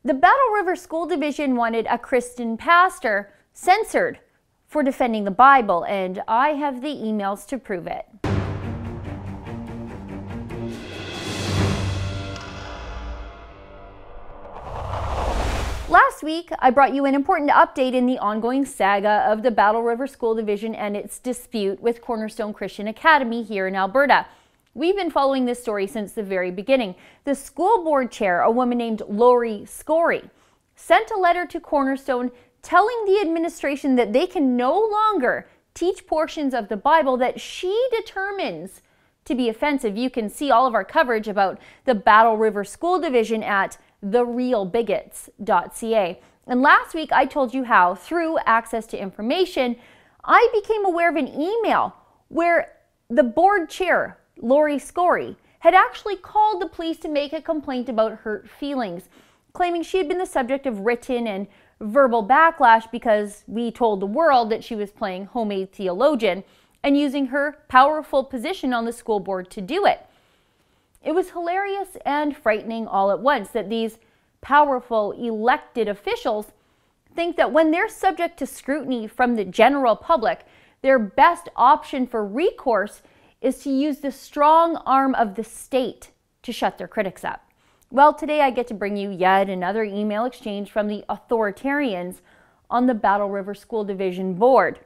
The Battle River School Division wanted a Christian pastor censored for defending the Bible, and I have the emails to prove it. Last week, I brought you an important update in the ongoing saga of the Battle River School Division and its dispute with Cornerstone Christian Academy here in Alberta. We've been following this story since the very beginning. The school board chair, a woman named Lori Scory, sent a letter to Cornerstone telling the administration that they can no longer teach portions of the Bible that she determines to be offensive. You can see all of our coverage about the Battle River School Division at therealbigots.ca. And last week I told you how, through access to information, I became aware of an email where the board chair, Lori Scory, had actually called the police to make a complaint about hurt feelings, claiming she had been the subject of written and verbal backlash because we told the world that she was playing homemade theologian and using her powerful position on the school board to do it. It was hilarious and frightening all at once that these powerful elected officials think that when they're subject to scrutiny from the general public, their best option for recourse is to use the strong arm of the state to shut their critics up. Well, today I get to bring you yet another email exchange from the authoritarians on the Battle River School Division board.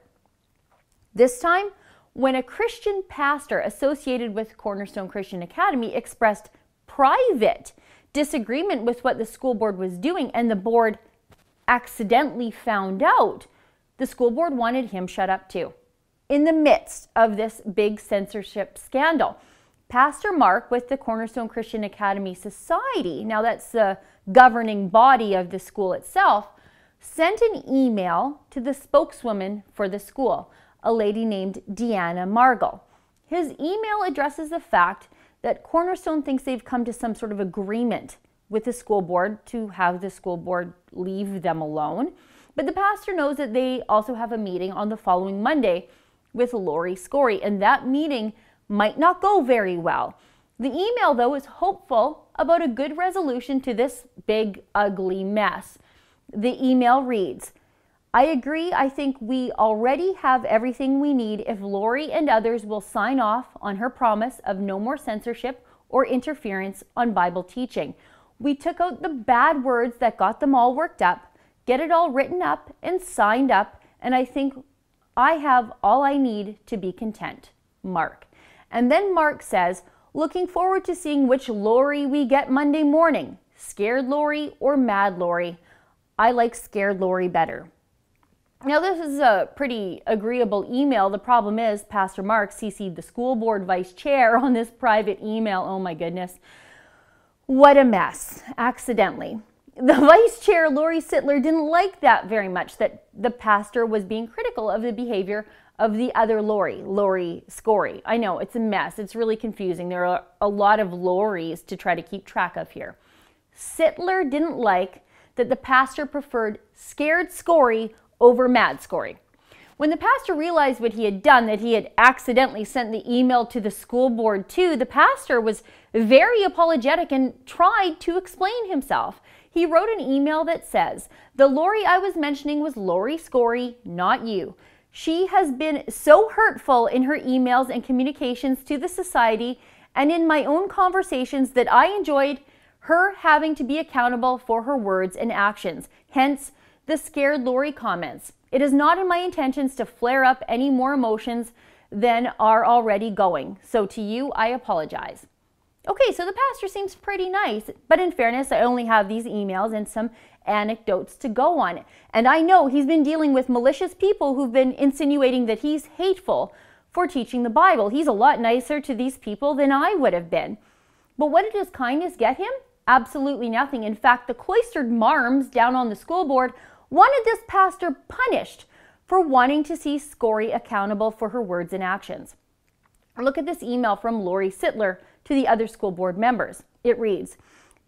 This time, when a Christian pastor associated with Cornerstone Christian Academy expressed private disagreement with what the school board was doing and the board accidentally found out, the school board wanted him shut up too. In the midst of this big censorship scandal, Pastor Mark with the Cornerstone Christian Academy Society, now that's the governing body of the school itself, sent an email to the spokeswoman for the school, a lady named Deanna Margle. His email addresses the fact that Cornerstone thinks they've come to some sort of agreement with the school board to have the school board leave them alone. But the pastor knows that they also have a meeting on the following Monday with Lori Scory, and that meeting might not go very well. The email, though, is hopeful about a good resolution to this big, ugly mess. The email reads, "I agree. I think we already have everything we need if Lori and others will sign off on her promise of no more censorship or interference on Bible teaching. We took out the bad words that got them all worked up, get it all written up and signed up, and I think I have all I need to be content. Mark." And then Mark says, "Looking forward to seeing which Lori we get Monday morning. Scared Lori or mad Lori? I like scared Lori better." Now, this is a pretty agreeable email. The problem is Pastor Mark CC'd the school board vice chair on this private email. Oh my goodness. What a mess, accidentally. The vice chair, Lori Sittler, didn't like that very much, that the pastor was being critical of the behavior of the other Lori Scory. I know, it's a mess. It's really confusing. There are a lot of Loris to try to keep track of here. Sittler didn't like that the pastor preferred scared Scory over mad Scory. When the pastor realized what he had done, that he had accidentally sent the email to the school board too, the pastor was very apologetic and tried to explain himself. He wrote an email that says, "The Lori I was mentioning was Lori Scory, not you. She has been so hurtful in her emails and communications to the society and in my own conversations that I enjoyed her having to be accountable for her words and actions. Hence, the scared Lori comments. It is not in my intentions to flare up any more emotions than are already going. So to you, I apologize." Okay, so the pastor seems pretty nice, but in fairness, I only have these emails and some anecdotes to go on. And I know he's been dealing with malicious people who've been insinuating that he's hateful for teaching the Bible. He's a lot nicer to these people than I would have been. But what did his kindness get him? Absolutely nothing. In fact, the cloistered marms down on the school board wanted this pastor punished for wanting to see Scory accountable for her words and actions. Look at this email from Lori Sittler to the other school board members. It reads,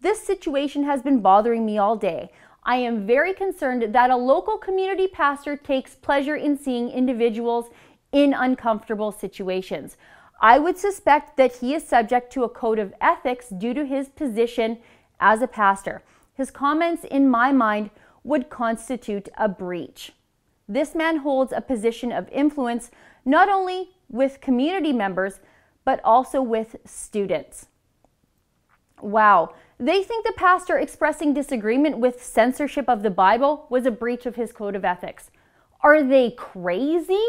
"This situation has been bothering me all day. I am very concerned that a local community pastor takes pleasure in seeing individuals in uncomfortable situations. I would suspect that he is subject to a code of ethics due to his position as a pastor. his comments, in my mind, would constitute a breach. This man holds a position of influence not only with community members, but also with students. Wow, they think the pastor expressing disagreement with censorship of the Bible was a breach of his code of ethics. Are they crazy?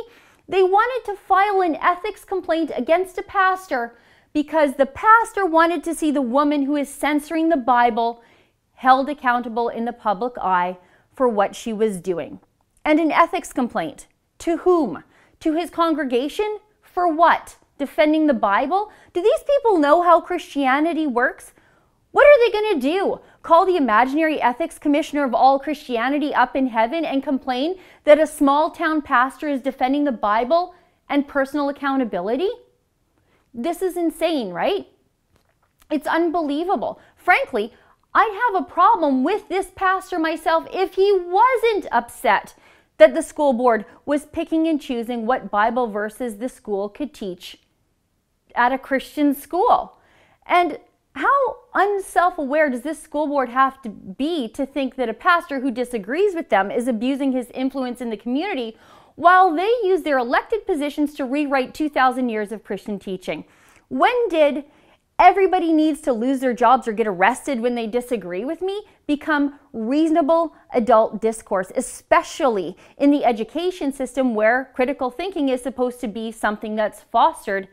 They wanted to file an ethics complaint against a pastor because the pastor wanted to see the woman who is censoring the Bible held accountable in the public eye for what she was doing. And an ethics complaint. To whom? To his congregation? For what? Defending the Bible? Do these people know how Christianity works? What are they going to do? Call the imaginary ethics commissioner of all Christianity up in heaven and complain that a small town pastor is defending the Bible and personal accountability? This is insane, right? It's unbelievable. Frankly, I'd have a problem with this pastor myself if he wasn't upset that the school board was picking and choosing what Bible verses the school could teach at a Christian school. And how unself-aware does this school board have to be to think that a pastor who disagrees with them is abusing his influence in the community while they use their elected positions to rewrite 2,000 years of Christian teaching? When did everybody needs to lose their jobs or get arrested when they disagree with me become reasonable adult discourse, especially in the education system where critical thinking is supposed to be something that's fostered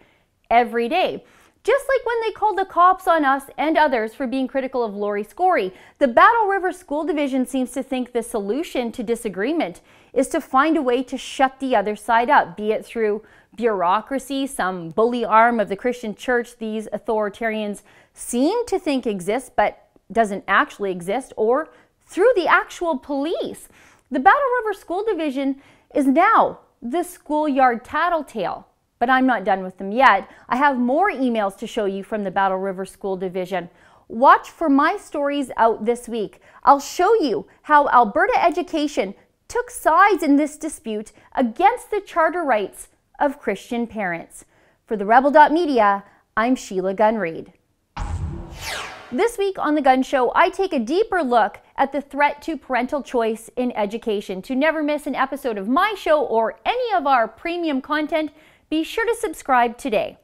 every day? Just like when they called the cops on us and others for being critical of Lori Scory, the Battle River School Division seems to think the solution to disagreement is to find a way to shut the other side up, be it through bureaucracy, some bully arm of the Christian church these authoritarians seem to think exists but doesn't actually exist, or through the actual police. The Battle River School Division is now the schoolyard tattletale. But I'm not done with them yet. I have more emails to show you from the Battle River School Division. Watch for my stories out this week. I'll show you how Alberta Education took sides in this dispute against the charter rights of Christian parents. For the Rebel.media, I'm Sheila Gunn-Reid. This week on The Gun Show, I take a deeper look at the threat to parental choice in education. To never miss an episode of my show or any of our premium content, be sure to subscribe today.